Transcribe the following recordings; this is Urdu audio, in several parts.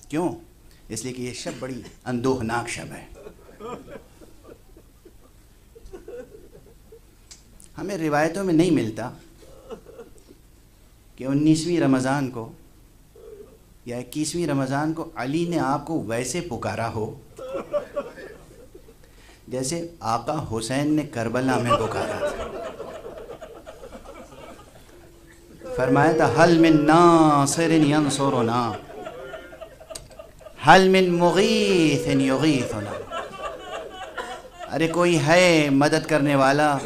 کیوں؟ اس لیے کہ یہ شب بڑی اندوہناک شب ہے. ہمیں روایتوں میں نہیں ملتا کہ 19ویں رمضان کو یا 21ویں رمضان کو علی نے آپ کو ویسے پکارا ہو جیسے آقا حسین نے کربلا میں پکارا تھا. فرمایا تھا حل من ناصر ینصرنا حل من مغیث یغیثنا. ارے کوئی ہے مدد کرنے والا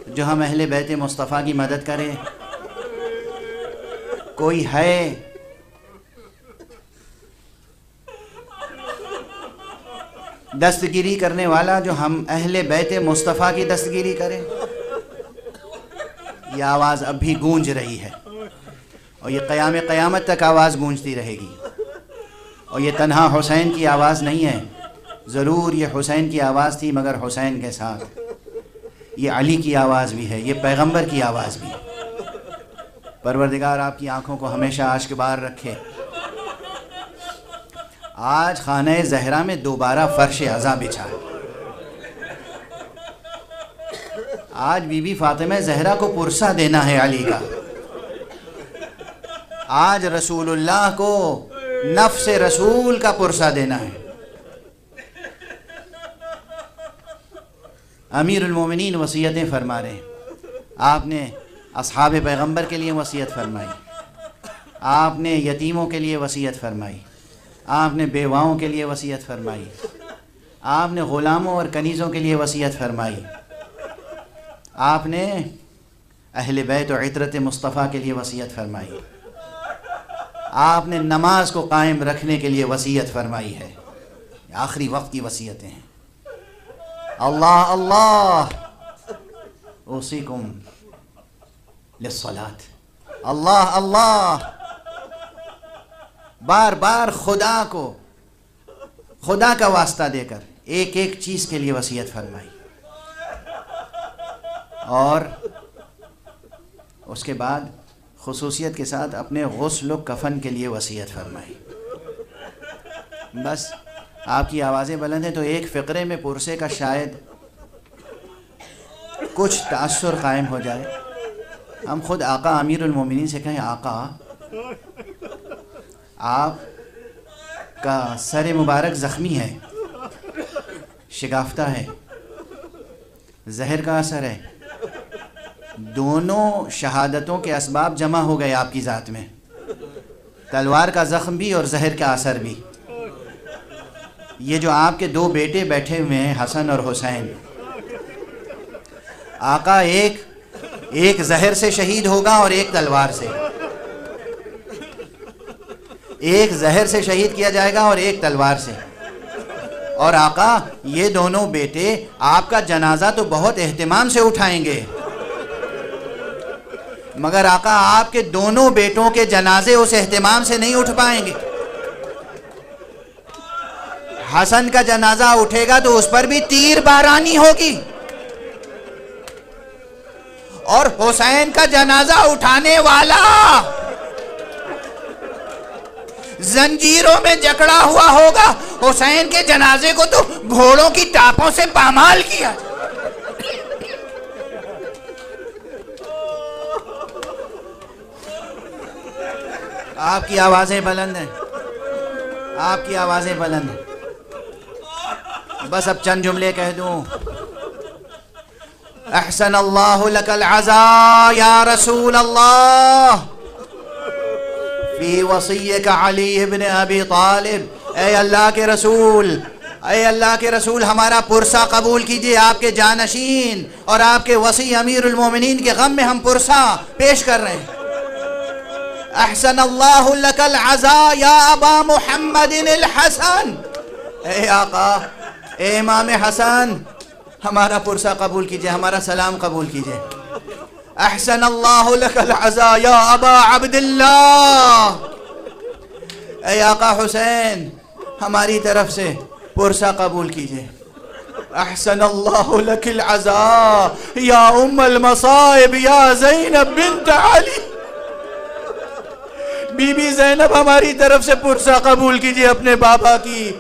جو ہم اہل بیت مصطفیٰ کی مدد کرے؟ کوئی ہے؟ دستگیری کرنے والا جو ہم اہل بیت مصطفیٰ کی دستگیری کرے؟ یہ آواز اب بھی گونج رہی ہے اور یہ قیامت تک آواز گونجتی رہے گی. اور یہ تنہا حسین کی آواز نہیں ہے، ضرور یہ حسین کی آواز تھی، مگر حسین کے ساتھ یہ علی کی آواز بھی ہے، یہ پیغمبر کی آواز بھی ہے. پروردگار آپ کی آنکھوں کو ہمیشہ اشک بار رکھے. آج خانہ زہرا میں دوبارہ فرش عزا بچھا. آج بی بی فاطمہ زہرا کو پرسہ دینا ہے علی کا. آج رسول اللہ کو نفس رسول کا پرسہ دینا ہے. امیر المومنین وصیتیں فرما رہے ہیں. آپ نے اصحاب پیغمبر کے لیے وصیت فرمائی، آپ نے یتیموں کے لیے وصیت فرمائی، آپ نے بیواؤں کے لیے وصیت فرمائی، آپ نے غلاموں اور کنیزوں کے لیے وصیت فرمائی، آپ نے اہل بیت و عطرت مصطفیٰ کے لیے وصیت فرمائی، آپ نے نماز کو قائم رکھنے کے لیے وصیت فرمائی ہے. آخری وقت کی وصیتیں ہیں. اللہ اللہ اوصیکم للصلاۃ. اللہ اللہ بار بار خدا کا واسطہ دے کر ایک ایک چیز کے لیے وصیت فرمائی. اور اس کے بعد خصوصیت کے ساتھ اپنے غسل و کفن کے لیے وصیت فرمائی. بس آپ کی آوازیں بلند ہیں تو ایک فقرے میں پرسے کا شاید کچھ تأثر قائم ہو جائے. ہم خود آقا امیر المومنین سے کہیں آقا آپ کا سر مبارک زخمی ہے، شگافتہ ہے، زہر کا اثر ہے، دونوں شہادتوں کے اسباب جمع ہو گئے آپ کی ذات میں، تلوار کا زخم بھی اور زہر کا اثر بھی. یہ جو آپ کے دو بیٹے بیٹھے ہوئے ہیں حسن اور حسین، آقا ایک زہر سے شہید ہوگا اور ایک تلوار سے. ایک زہر سے شہید کیا جائے گا اور ایک تلوار سے. اور آقا یہ دونوں بیٹے آپ کا جنازہ تو بہت اہتمام سے اٹھائیں گے، مگر آقا آپ کے دونوں بیٹوں کے جنازے اس اہتمام سے نہیں اٹھ پائیں گے. حسن کا جنازہ اٹھے گا تو اس پر بھی تیر بارانی ہوگی، اور حسین کا جنازہ اٹھانے والا زنجیروں میں جکڑا ہوا ہوگا. حسین کے جنازے کو تو گھوڑوں کی ٹاپوں سے پامال کیا. آپ کی آوازیں بلند ہیں، آپ کی آوازیں بلند ہیں. بس اب چند جملے کہہ دوں. احسن اللہ لک العزا یا رسول اللہ فی وصیک علی ابن ابی طالب. اے اللہ کے رسول، اے اللہ کے رسول، ہمارا پرسہ قبول کیجئے. آپ کے جانشین اور آپ کے وصی امیر المومنین کے غم میں ہم پرسہ پیش کر رہے ہیں. احسن اللہ لک العزا یا ابا محمد الحسن. اے آقا، اے امام حسن، ہمارا پرسہ قبول کیجئے، ہمارا سلام قبول کیجئے. احسن اللہ لک العزا یا ابا عبداللہ. اے آقا حسین، ہماری طرف سے پرسہ قبول کیجئے. احسن اللہ لک العزا یا ام المصائب یا زینب بنت علی. بی بی زینب ہماری طرف سے پرسہ قبول کیجئے اپنے بابا کی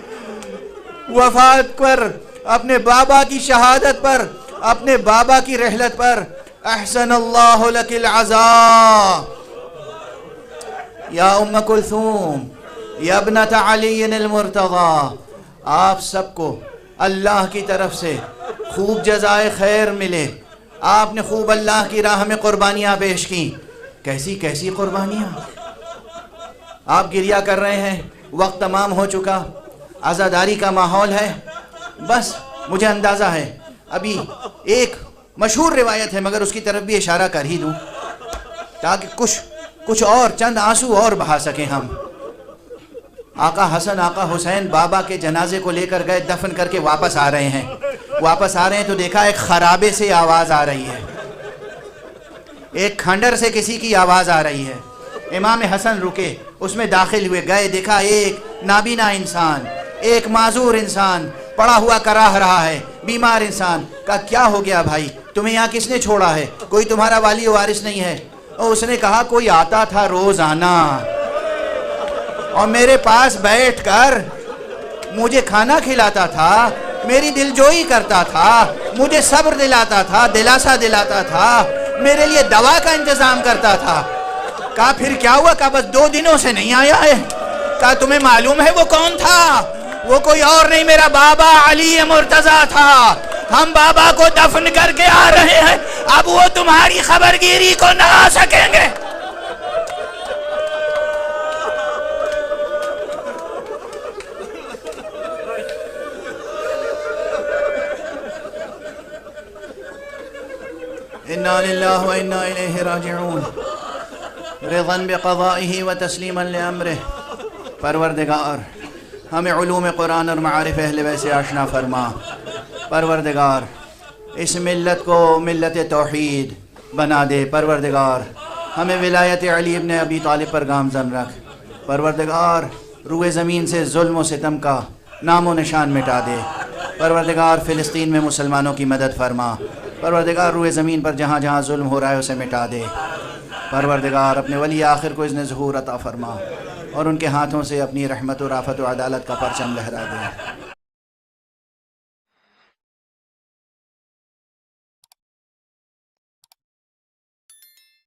وفات پر، اپنے بابا کی شہادت پر، اپنے بابا کی رحلت پر. احسن اللہ لک العزاء یا ام کلثوم یا ابنت علی المرتضی. آپ سب کو اللہ کی طرف سے خوب جزائے خیر ملے. آپ نے خوب اللہ کی راہ میں قربانیاں پیش کی. کیسی کیسی قربانیاں. آپ گریہ کر رہے ہیں، وقت تمام ہو چکا، عزاداری کا ماحول ہے. بس مجھے اندازہ ہے ابھی ایک مشہور روایت ہے مگر اس کی طرف بھی اشارہ کر ہی دوں تاکہ کچھ اور چند آنسو اور بہا سکیں ہم. آقا حسن آقا حسین بابا کے جنازے کو لے کر گئے، دفن کر کے واپس آ رہے ہیں. واپس آ رہے ہیں تو دیکھا ایک خرابے سے آواز آ رہی ہے، ایک کھنڈر سے کسی کی آواز آ رہی ہے. امام حسن رکے، اس میں داخل ہوئے، گئے، دیکھا ایک نابینا انسان، ایک معذور انسان پڑا ہوا کراہ رہا ہے، بیمار انسان. کہا کیا ہو گیا بھائی، تمہیں یہاں کس نے چھوڑا ہے، کوئی تمہارا والی وارث نہیں ہے؟ اور اس نے کہا کوئی آتا تھا روزانہ اور میرے پاس بیٹھ کر مجھے کھانا کھلاتا تھا، میری دلجوئی کرتا تھا، مجھے صبر دلاتا تھا، دلاسا دلاتا تھا، میرے لیے دوا کا انتظام کرتا تھا. کہا پھر کیا ہوا؟ کہا بس 2 دنوں سے نہیں آیا ہے. کہا تمہیں معلوم ہے وہ کون تھا؟ وہ کوئی اور نہیں، میرا بابا علی مرتضی تھا. ہم بابا کو دفن کر کے آ رہے ہیں، اب وہ تمہاری خبرگیری کو نہ آ سکیں گے. انا للہ و انا الیہ راجعون. رضا بقضائہ و تسلیما لامرہ. پروردگار ہمیں علوم قرآن اور معارف اہل بیت سے آشنا فرما. پروردگار اس ملت کو ملت توحید بنا دے. پروردگار ہمیں ولایت علی ابن ابی طالب پر گامزن رکھ. پروردگار روئے زمین سے ظلم و ستم کا نام و نشان مٹا دے. پروردگار فلسطین میں مسلمانوں کی مدد فرما. پروردگار روئے زمین پر جہاں جہاں ظلم ہو رہا ہے اسے مٹا دے. پروردگار اپنے ولی آخر کو اذن ظہور عطا فرما اور ان کے ہاتھوں سے اپنی رحمت و رافت و عدالت کا پرچم لہرا دے.